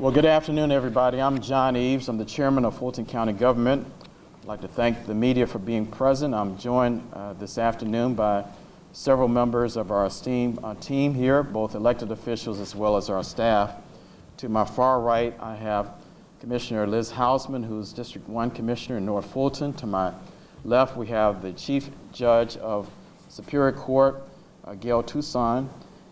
Well, good afternoon, everybody. I'm John Eaves. I'm the chairman of Fulton County Government. I'd like to thank the media for being present. I'm joined this afternoon by several members of our esteemed team here, both elected officials as well as our staff. To my far right, I have Commissioner Liz Hausman, who's District 1 Commissioner in North Fulton. To my left, we have the Chief Judge of Superior Court, Gail Toussaint.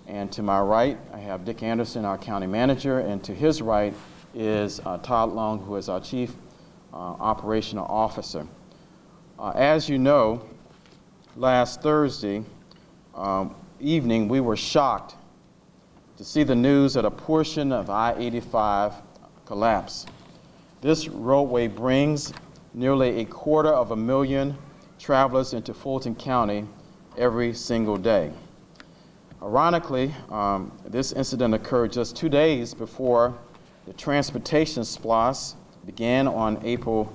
And to my right, I have Dick Anderson, our county manager, and to his right is Todd Long, who is our chief operational officer. As you know, last Thursday evening, we were shocked to see the news that a portion of I-85 collapsed. This roadway brings nearly 250,000 travelers into Fulton County every single day. Ironically, this incident occurred just 2 days before the transportation splosh began on April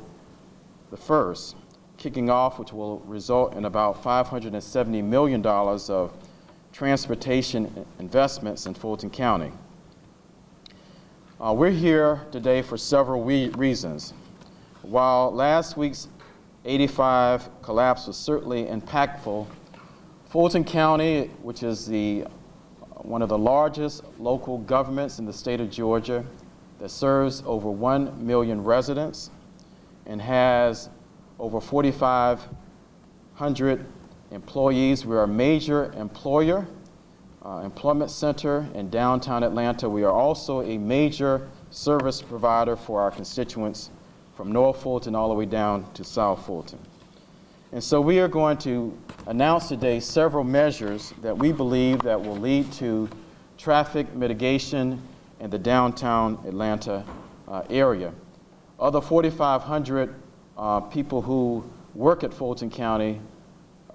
the 1st, kicking off, which will result in about $570 million of transportation investments in Fulton County. We're here today for several reasons. While last week's 85 collapse was certainly impactful, Fulton County, which is one of the largest local governments in the state of Georgia, that serves over 1 million residents and has over 4,500 employees. We're a major employer, employment center in downtown Atlanta. We are also a major service provider for our constituents from North Fulton all the way down to South Fulton. And so we are going to announce today several measures that we believe that will lead to traffic mitigation in the downtown Atlanta area. Of the 4,500 people who work at Fulton County,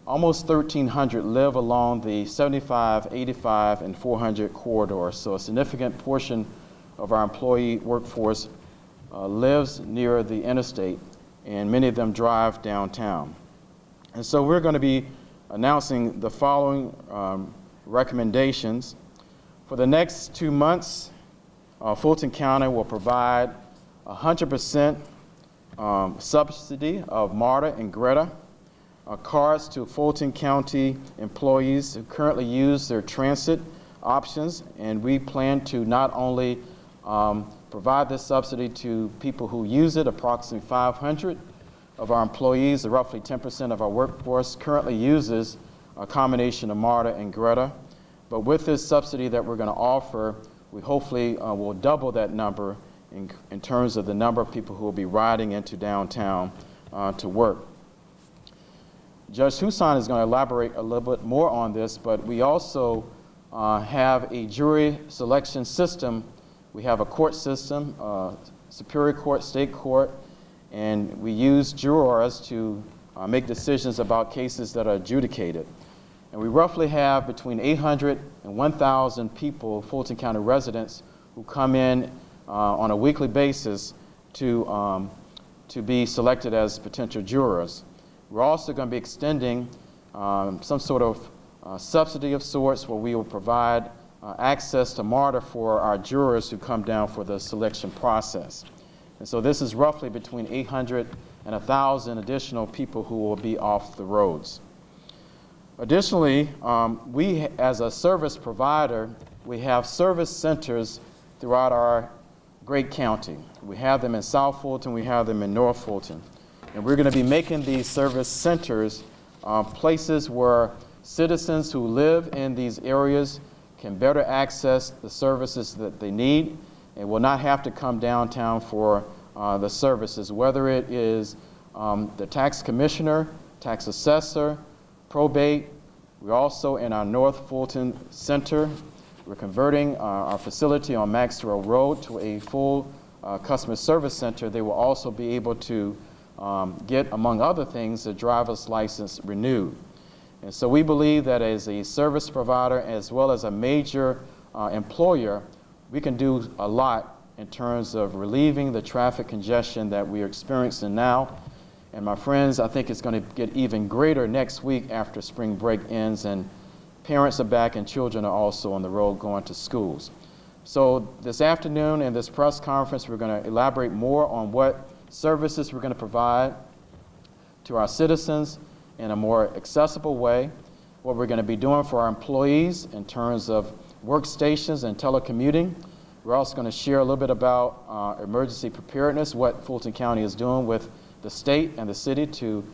almost 1,300 live along the 75, 85, and 400 corridor. So a significant portion of our employee workforce lives near the interstate, and many of them drive downtown. And so we're going to be announcing the following recommendations. For the next 2 months, Fulton County will provide 100% subsidy of MARTA and Greta cards to Fulton County employees who currently use their transit options, and we plan to not only provide this subsidy to people who use it, approximately 500 of our employees, roughly 10% of our workforce, currently uses a combination of MARTA and Greta. But with this subsidy that we're going to offer, we hopefully will double that number in terms of the number of people who will be riding into downtown to work. Judge Toussaint is going to elaborate a little bit more on this, but we also have a jury selection system. We have a court system, Superior Court, State Court, and we use jurors to make decisions about cases that are adjudicated. And we roughly have between 800 and 1,000 people, Fulton County residents, who come in on a weekly basis to be selected as potential jurors. We're also going to be extending some sort of subsidy of sorts where we will provide access to MARTA for our jurors who come down for the selection process. And so this is roughly between 800 and 1,000 additional people who will be off the roads. Additionally, we as a service provider, we have service centers throughout our great county. We have them in South Fulton, we have them in North Fulton. And we're going to be making these service centers places where citizens who live in these areas can better access the services that they need and will not have to come downtown for the services, whether it is the tax commissioner, tax assessor, probate. We're also in our North Fulton Center. We're converting our facility on Maxwell Road to a full customer service center. They will also be able to get, among other things, a driver's license renewed. And so we believe that as a service provider as well as a major employer, we can do a lot in terms of relieving the traffic congestion that we are experiencing now. And my friends, I think it's going to get even greater next week after spring break ends and parents are back and children are also on the road going to schools. So this afternoon in this press conference, we're going to elaborate more on what services we're going to provide to our citizens in a more accessible way, what we're going to be doing for our employees in terms of workstations and telecommuting. We're also going to share a little bit about emergency preparedness, what Fulton County is doing with the state and the city to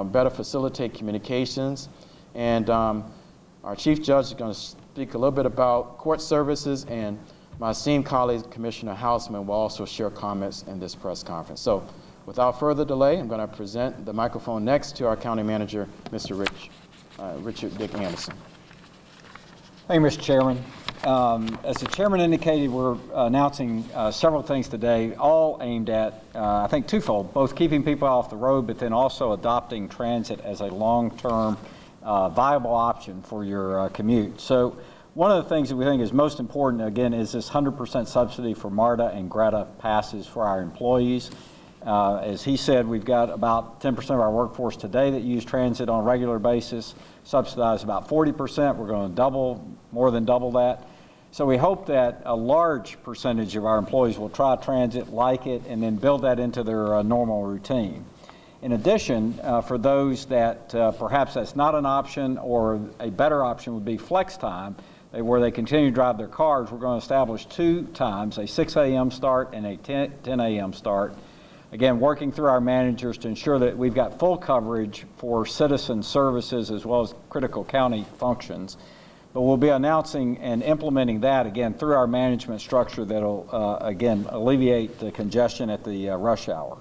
better facilitate communications. And our Chief Judge is going to speak a little bit about court services, and my esteemed colleague, Commissioner Hausman, will also share comments in this press conference. So without further delay, I'm going to present the microphone next to our County Manager, Mr. Richard Dick Anderson. Thank you, Mr. Chairman. As the Chairman indicated, we're announcing several things today, all aimed at, I think, twofold, both keeping people off the road, but then also adopting transit as a long-term viable option for your commute. So one of the things that we think is most important, again, is this 100% subsidy for MARTA and GRETA passes for our employees. As he said, we've got about 10% of our workforce today that use transit on a regular basis, subsidized about 40%. We're going to more than double that. So we hope that a large percentage of our employees will try transit, like it, and then build that into their normal routine. In addition, for those that perhaps that's not an option, or a better option would be flex time, where they continue to drive their cars, we're going to establish 2 times, a 6 a.m. start and a 10 a.m. start. Again, working through our managers to ensure that we've got full coverage for citizen services as well as critical county functions. But we'll be announcing and implementing that, again, through our management structure that'll, again, alleviate the congestion at the rush hour.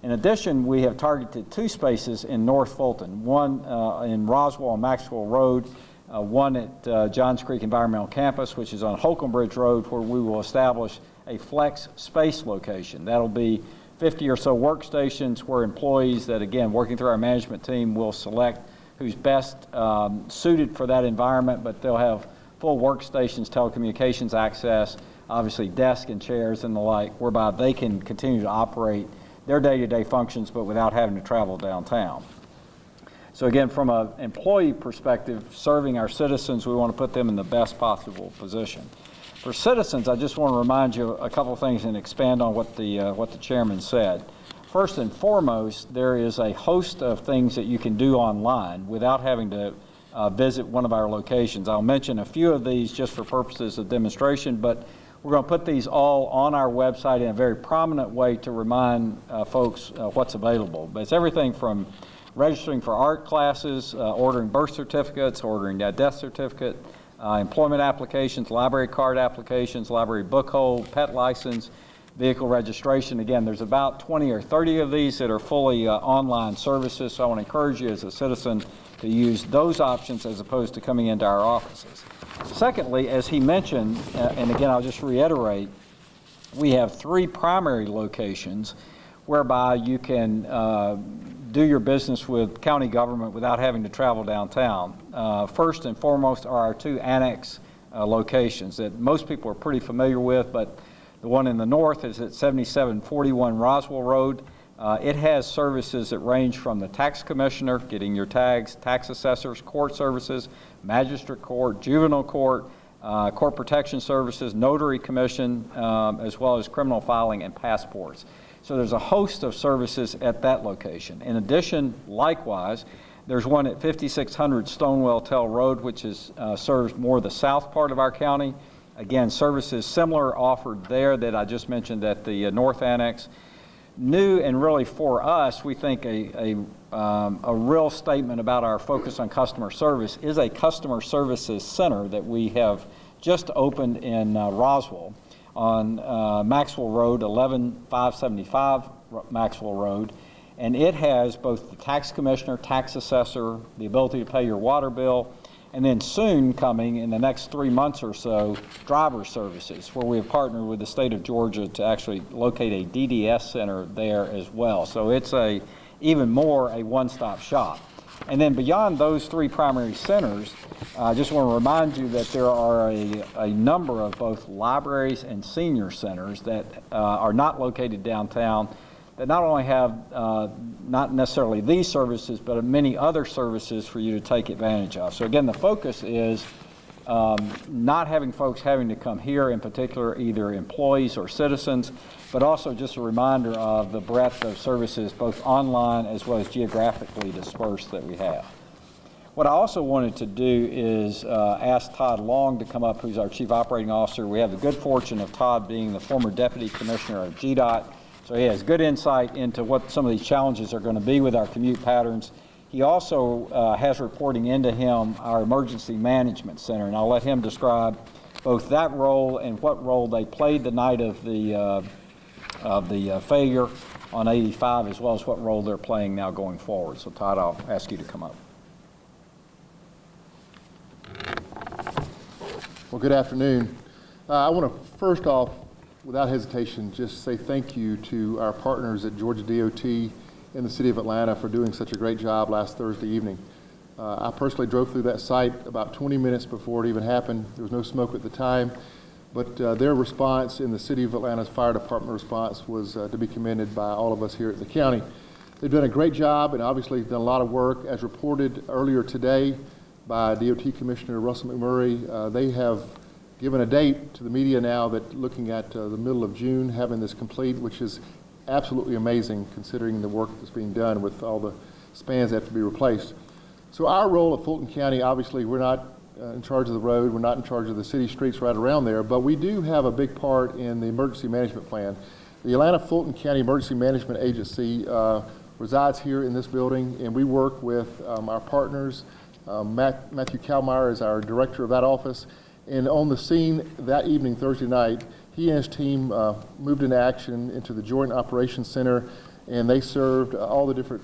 In addition, we have targeted 2 spaces in North Fulton, one in Roswell on Maxwell Road, one at Johns Creek Environmental Campus, which is on Holcomb Bridge Road, where we will establish a flex space location. That'll be 50 or so workstations where employees that, again, working through our management team, will select who's best suited for that environment, but they'll have full workstations, telecommunications access, obviously desks and chairs and the like, whereby they can continue to operate their day-to-day functions, but without having to travel downtown. So again, from an employee perspective, serving our citizens, we want to put them in the best possible position. For citizens, I just want to remind you a couple of things and expand on what the chairman said. First and foremost, there is a host of things that you can do online without having to visit one of our locations. I'll mention a few of these just for purposes of demonstration, but we're going to put these all on our website in a very prominent way to remind folks what's available. But it's everything from registering for art classes, ordering birth certificates, ordering death certificate, employment applications, library card applications, library book hold, pet license, vehicle registration. Again, there's about 20 or 30 of these that are fully online services, so I want to encourage you as a citizen to use those options as opposed to coming into our offices. Secondly, as he mentioned, and again I'll just reiterate, we have 3 primary locations whereby you can do your business with county government without having to travel downtown. First and foremost are our 2 annex locations that most people are pretty familiar with, but the one in the north is at 7741 Roswell Road. It has services that range from the tax commissioner, getting your tags, tax assessors, court services, magistrate court, juvenile court, court protection services, notary commission, as well as criminal filing and passports. So there's a host of services at that location. In addition, likewise, there's one at 5600 Stonewell Tell Road, which serves more the south part of our county. Again, services similar offered there that I just mentioned at the North Annex. New and really for us, we think a real statement about our focus on customer service is a customer services center that we have just opened in Roswell on Maxwell Road, 11575 Maxwell Road. And it has both the tax commissioner, tax assessor, the ability to pay your water bill, and then soon coming in the next 3 months or so, driver services, where we have partnered with the state of Georgia to actually locate a DDS center there as well. So it's even more a one-stop shop. And then beyond those 3 primary centers, I just want to remind you that there are a number of both libraries and senior centers that are not located downtown that not only have not necessarily these services, but many other services for you to take advantage of. So again, the focus is not having folks having to come here, in particular, either employees or citizens, but also just a reminder of the breadth of services, both online as well as geographically dispersed, that we have. What I also wanted to do is ask Todd Long to come up, who's our Chief Operating Officer. We have the good fortune of Todd being the former Deputy Commissioner of GDOT, so he has good insight into what some of these challenges are going to be with our commute patterns. He also has reporting into him our Emergency Management Center, and I'll let him describe both that role and what role they played the night of the failure on 85, as well as what role they're playing now going forward. So Todd, I'll ask you to come up. Well, good afternoon. I want to first off, without hesitation, just say thank you to our partners at Georgia DOT in the city of Atlanta for doing such a great job last Thursday evening. I personally drove through that site about 20 minutes before it even happened. There was no smoke at the time, but their response in the city of Atlanta's fire department response was to be commended by all of us here at the county. They've done a great job and obviously done a lot of work. As reported earlier today by DOT Commissioner Russell McMurray, they have given a date to the media now that looking at the middle of June, having this complete, which is absolutely amazing considering the work that's being done with all the spans that have to be replaced. So our role at Fulton County, obviously we're not in charge of the road, we're not in charge of the city streets right around there, but we do have a big part in the emergency management plan. The Atlanta Fulton County Emergency Management Agency resides here in this building, and we work with our partners. Matthew Kalmeyer is our director of that office, and on the scene that evening, Thursday night, he and his team moved into action into the Joint Operations Center, and they served all the different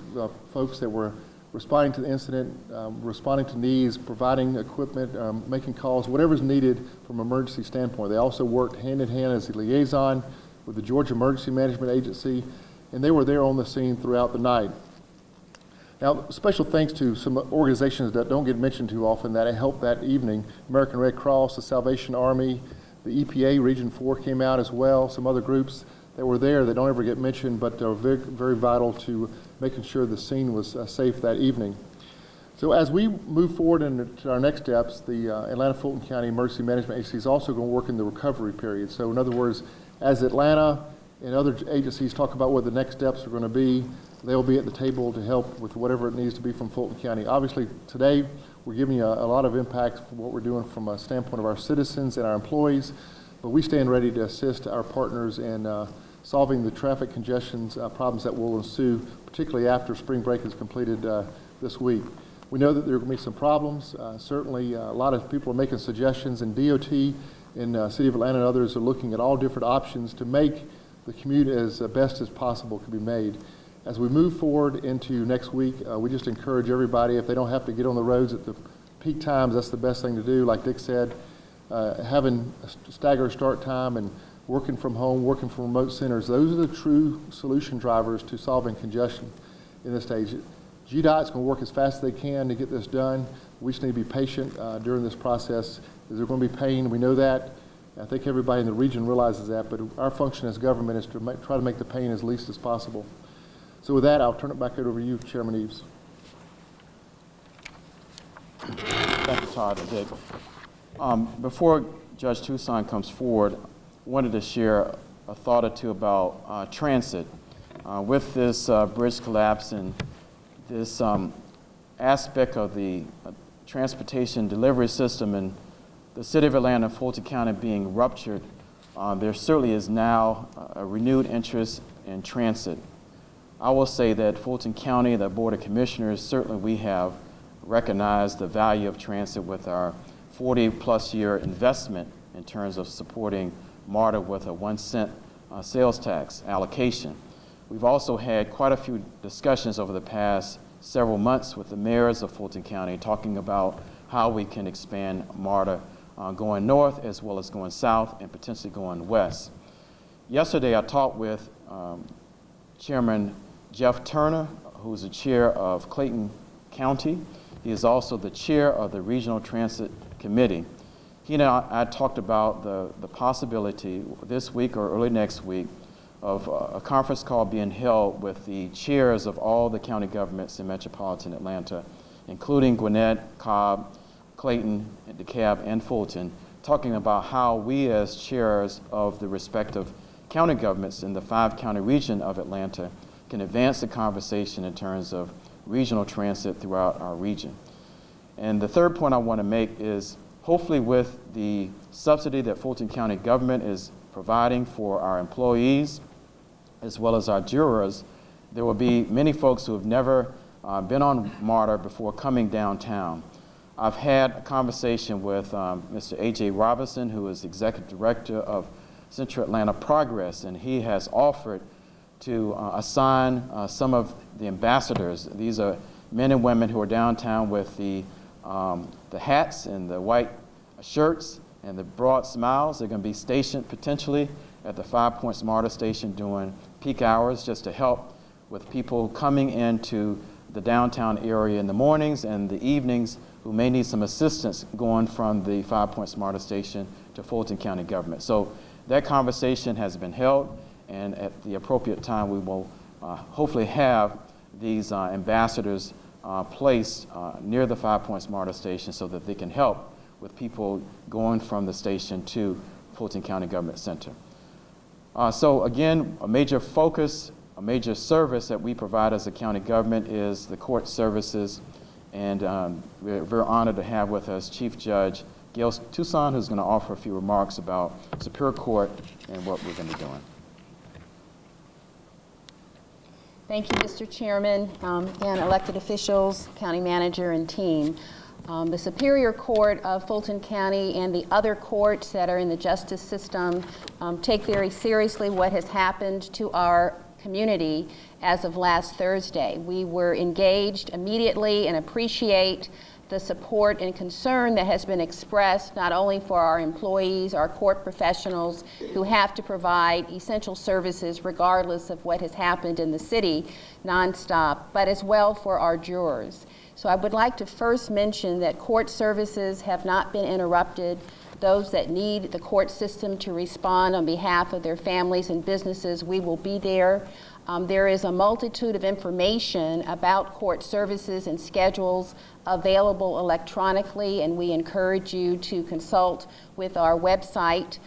folks that were responding to the incident, responding to needs, providing equipment, making calls, whatever's needed from an emergency standpoint. They also worked hand in hand as a liaison with the Georgia Emergency Management Agency, and they were there on the scene throughout the night. Now, special thanks to some organizations that don't get mentioned too often that helped that evening. American Red Cross, the Salvation Army, the EPA Region 4 came out as well, some other groups that were there that don't ever get mentioned, but are very, very vital to making sure the scene was safe that evening. So as we move forward into our next steps, the Atlanta Fulton County Emergency Management Agency is also going to work in the recovery period. So in other words, as Atlanta and other agencies talk about what the next steps are going to be, they'll be at the table to help with whatever it needs to be from Fulton County. Obviously, today, we're giving you a lot of impact for what we're doing from a standpoint of our citizens and our employees, but we stand ready to assist our partners in solving the traffic congestion problems that will ensue, particularly after spring break is completed this week. We know that there are going to be some problems. Certainly, a lot of people are making suggestions, and DOT in the City of Atlanta and others are looking at all different options to make the commute as best as possible can be made. As we move forward into next week, we just encourage everybody, if they don't have to get on the roads at the peak times, that's the best thing to do. Like Dick said, having a staggered start time and working from home, working from remote centers, those are the true solution drivers to solving congestion in this stage. GDOT's going to work as fast as they can to get this done. We just need to be patient during this process. There's going to be pain, we know that. I think everybody in the region realizes that, but our function as government is to try to make the pain as least as possible. So with that, I'll turn it back over to you, Chairman Eaves. Thank you, Todd and Dick. Before Judge Tucson comes forward, I wanted to share a thought or two about transit. With this bridge collapse and this aspect of the transportation delivery system in the City of Atlanta and Fulton County being ruptured, there certainly is now a renewed interest in transit. I will say that Fulton County, the Board of Commissioners, certainly we have recognized the value of transit with our 40-plus year investment in terms of supporting MARTA with a 1-cent sales tax allocation. We've also had quite a few discussions over the past several months with the mayors of Fulton County talking about how we can expand MARTA going north as well as going south and potentially going west. Yesterday I talked with Chairman Jeff Turner, who's the chair of Clayton County. He is also the chair of the Regional Transit Committee. He and I talked about the possibility this week or early next week of a conference call being held with the chairs of all the county governments in metropolitan Atlanta, including Gwinnett, Cobb, Clayton, DeKalb, and Fulton, talking about how we as chairs of the respective county governments in the 5-county region of Atlanta can advance the conversation in terms of regional transit throughout our region. And the third point I want to make is hopefully with the subsidy that Fulton County government is providing for our employees as well as our jurors, there will be many folks who have never been on MARTA before coming downtown. I've had a conversation with Mr. A.J. Robinson, who is Executive Director of Central Atlanta Progress, and he has offered to assign some of the ambassadors. These are men and women who are downtown with the hats and the white shirts and the broad smiles. They're going to be stationed potentially at the 5 Points MARTA station during peak hours just to help with people coming into the downtown area in the mornings and the evenings who may need some assistance going from the 5 Points MARTA station to Fulton County government. So that conversation has been held, and at the appropriate time we will hopefully have these ambassadors placed near the 5 Points MARTA station so that they can help with people going from the station to Fulton County Government Center. So again, a major focus, a major service that we provide as a county government is the court services, and we're very honored to have with us Chief Judge Gail Toussaint, who's going to offer a few remarks about Superior Court and what we're going to be doing. Thank you, Mr. Chairman, and elected officials, county manager, and team. The Superior Court of Fulton County and the other courts that are in the justice system take very seriously what has happened to our community as of last Thursday. We were engaged immediately and appreciate the support and concern that has been expressed not only for our employees, our court professionals who have to provide essential services regardless of what has happened in the city nonstop, but as well for our jurors. So I would like to first mention that court services have not been interrupted. Those that need the court system to respond on behalf of their families and businesses, we will be there. There is a multitude of information about court services and schedules available electronically, and we encourage you to consult with our website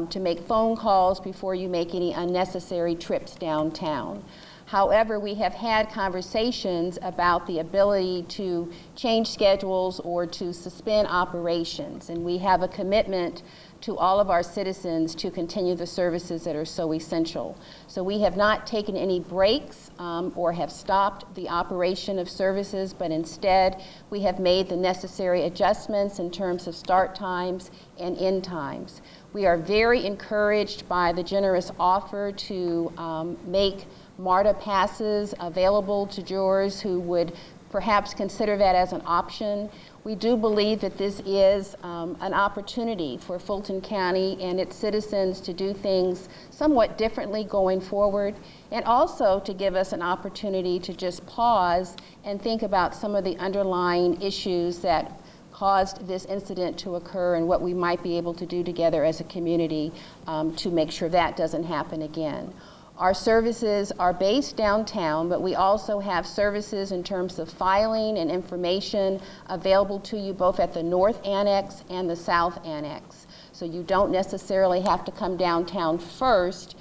to make phone calls before you make any unnecessary trips downtown. However, we have had conversations about the ability to change schedules or to suspend operations, and we have a commitment to all of our citizens to continue the services that are so essential. So we have not taken any breaks or have stopped the operation of services, but instead we have made the necessary adjustments in terms of start times and end times. We are very encouraged by the generous offer to make MARTA passes available to jurors who would perhaps consider that as an option. We do believe that this is an opportunity for Fulton County and its citizens to do things somewhat differently going forward, and also to give us an opportunity to just pause and think about some of the underlying issues that caused this incident to occur and what we might be able to do together as a community to make sure that doesn't happen again. Our services are based downtown, but we also have services in terms of filing and information available to you both at the North Annex and the South Annex. So you don't necessarily have to come downtown first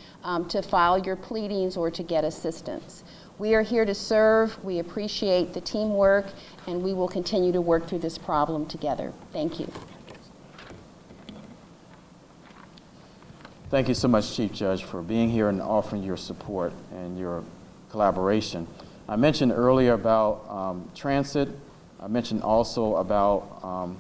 to file your pleadings or to get assistance. We are here to serve. We appreciate the teamwork, and we will continue to work through this problem together. Thank you. Thank you so much, Chief Judge, for being here and offering your support and your collaboration. I mentioned earlier about transit. I mentioned also about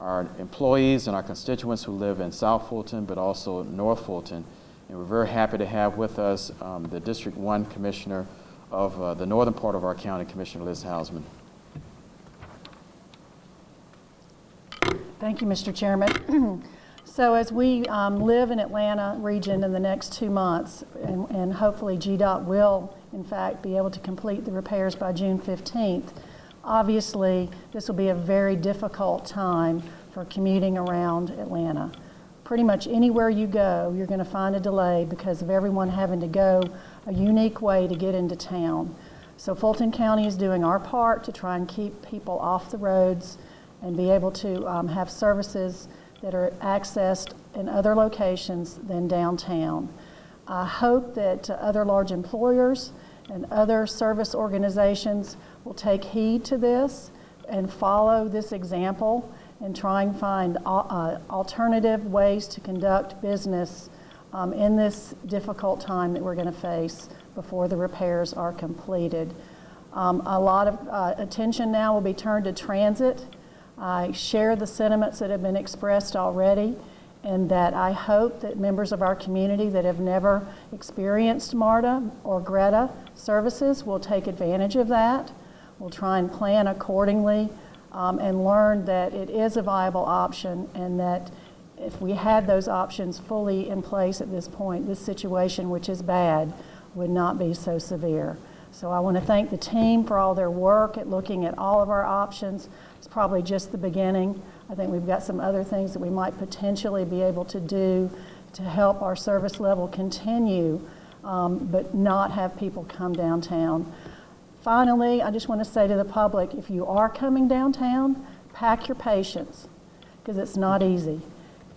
our employees and our constituents who live in South Fulton, but also North Fulton. And we're very happy to have with us the District 1 Commissioner of the northern part of our county, Commissioner Liz Hausman. Thank you, Mr. Chairman. So as we live in Atlanta region in the next 2 months, and hopefully GDOT will, in fact, be able to complete the repairs by June 15th, obviously this will be a very difficult time for commuting around Atlanta. Pretty much anywhere you go, you're going to find a delay because of everyone having to go a unique way to get into town. So Fulton County is doing our part to try and keep people off the roads and be able to have services that are accessed in other locations than downtown. I hope that other large employers and other service organizations will take heed to this and follow this example and try and find alternative ways to conduct business in this difficult time that we're going to face before the repairs are completed. A lot of attention now will be turned to transit. I share the sentiments that have been expressed already, and that I hope that members of our community that have never experienced MARTA or GRETA services will take advantage of that. We'll try and plan accordingly and learn that it is a viable option, and that if we had those options fully in place at this point, this situation, which is bad, would not be so severe. So I want to thank the team for all their work at looking at all of our options. It's probably just the beginning. I think we've got some other things that we might potentially be able to do to help our service level continue, but not have people come downtown. Finally, I just want to say to the public, if you are coming downtown, pack your patience, because it's not easy.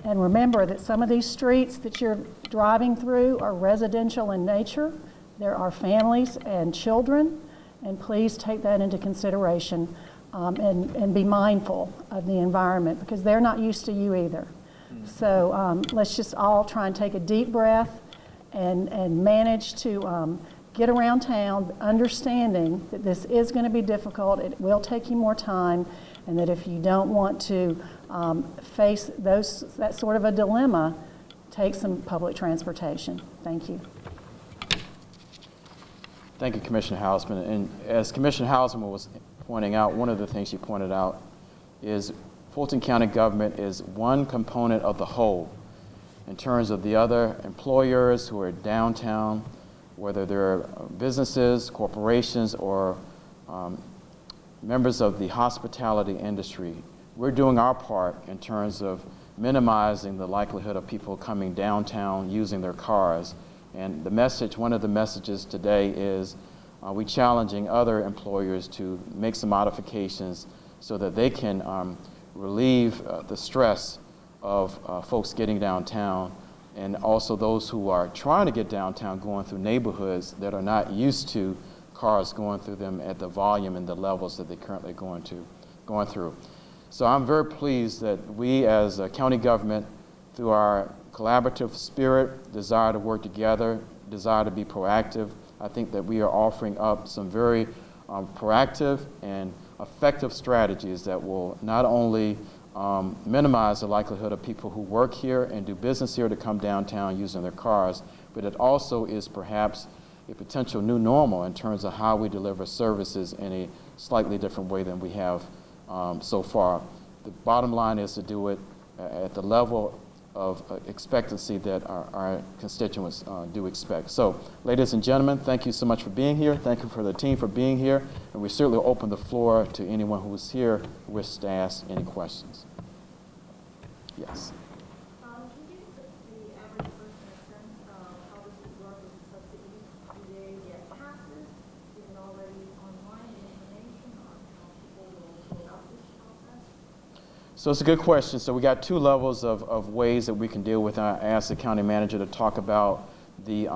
And remember that some of these streets that you're driving through are residential in nature. There are families and children, and please take that into consideration and be mindful of the environment, because they're not used to you either. So let's just all try and take a deep breath and manage to get around town, understanding that this is going to be difficult, it will take you more time, and that if you don't want to face that sort of a dilemma, take some public transportation. Thank you. Thank you, Commissioner Hausman. And as Commissioner Hausman was pointing out, one of the things she pointed out is Fulton County government is one component of the whole in terms of the other employers who are downtown, whether they're businesses, corporations, or members of the hospitality industry. We're doing our part in terms of minimizing the likelihood of people coming downtown using their cars. And the message, one of the messages today is we challenging other employers to make some modifications so that they can relieve the stress of folks getting downtown, and also those who are trying to get downtown going through neighborhoods that are not used to cars going through them at the volume and the levels that they're currently going through. So I'm very pleased that we as a county government, through our collaborative spirit, desire to work together, desire to be proactive, I think that we are offering up some very proactive and effective strategies that will not only minimize the likelihood of people who work here and do business here to come downtown using their cars, but it also is perhaps a potential new normal in terms of how we deliver services in a slightly different way than we have so far. The bottom line is to do it at the level of expectancy that our constituents do expect. So, ladies and gentlemen, thank you so much for being here. Thank you for the team for being here. And we certainly open the floor to anyone who is here who wishes to ask any questions. Yes. Can you give the average person a sense of how this would work with the subsidies? Do they get passes? Is it already online information on how people will fill out this process? So it's a good question. So we got two levels of ways that we can deal with. I asked the county manager to talk about the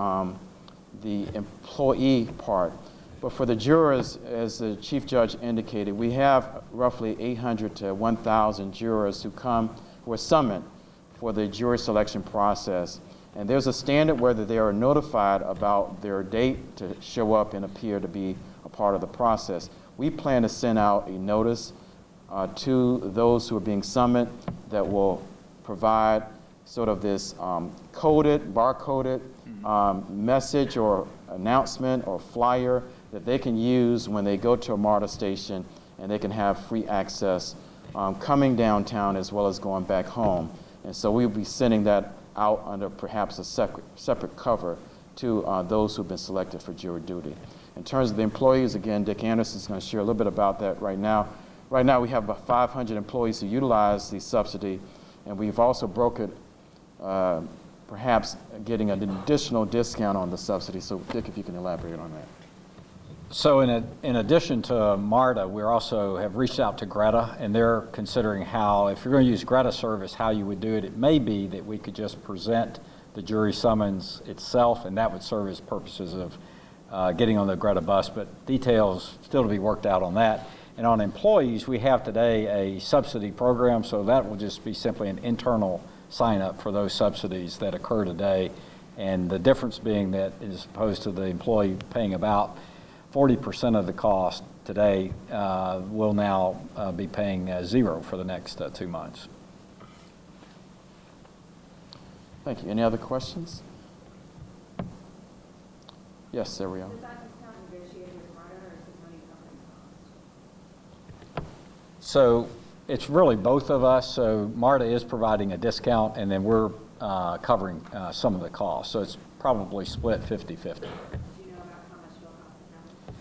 employee part. But for the jurors, as the chief judge indicated, we have roughly 800 to 1,000 jurors who are summoned for the jury selection process. And there's a standard whether they are notified about their date to show up and appear to be a part of the process. We plan to send out a notice to those who are being summoned that will provide sort of this barcoded message or announcement or flyer that they can use when they go to a MARTA station, and they can have free access coming downtown as well as going back home. And so we'll be sending that out under perhaps a separate cover to those who've been selected for jury duty. In terms of the employees, again, Dick Anderson is going to share a little bit about that right now. Right now we have about 500 employees who utilize the subsidy, and we've also brokered perhaps getting an additional discount on the subsidy. So Dick, if you can elaborate on that. So in addition to MARTA, we also have reached out to Greta, and they're considering how, if you're going to use Greta service, how you would do it. It may be that we could just present the jury summons itself, and that would serve as purposes of getting on the Greta bus, but details still to be worked out on that. And on employees, we have today a subsidy program, so that will just be simply an internal sign-up for those subsidies that occur today. And the difference being that, as opposed to the employee paying about 40% of the cost today, will now be paying zero for the next 2 months. Thank you. Any other questions? Yes, there we are. Is that discount negotiated with MARTA, or is the money covering costs? So it's really both of us. So MARTA is providing a discount, and then we're covering some of the costs. So it's probably split 50-50. Do you know about how much you'll have to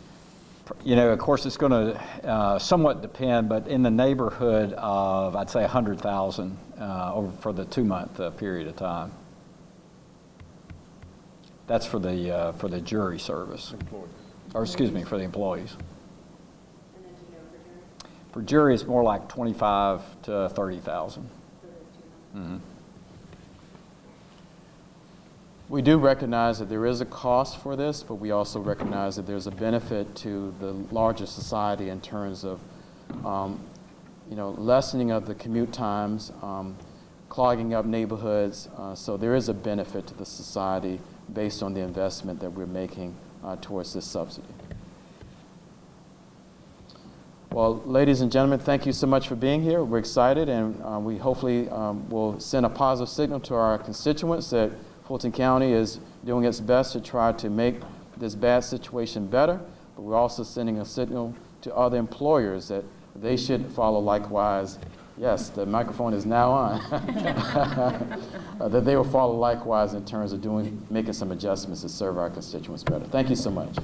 cover? You know, of course, it's going to somewhat depend, but in the neighborhood of, I'd say, 100,000 over for the 2-month period of time. That's for the jury service, or excuse me, for the employees. And then do you know for jury? For jury, it's more like 25 to 30,000. For the 2 months? Mm-hmm. We do recognize that there is a cost for this, but we also recognize that there's a benefit to the larger society in terms of, lessening of the commute times, clogging up neighborhoods. So there is a benefit to the society based on the investment that we're making towards this subsidy. Well, ladies and gentlemen, thank you so much for being here. We're excited, and we hopefully will send a positive signal to our constituents that Fulton County is doing its best to try to make this bad situation better, but we're also sending a signal to other employers that they should follow likewise. Yes, the microphone is now on. That they will follow likewise in terms of making some adjustments to serve our constituents better. Thank you so much.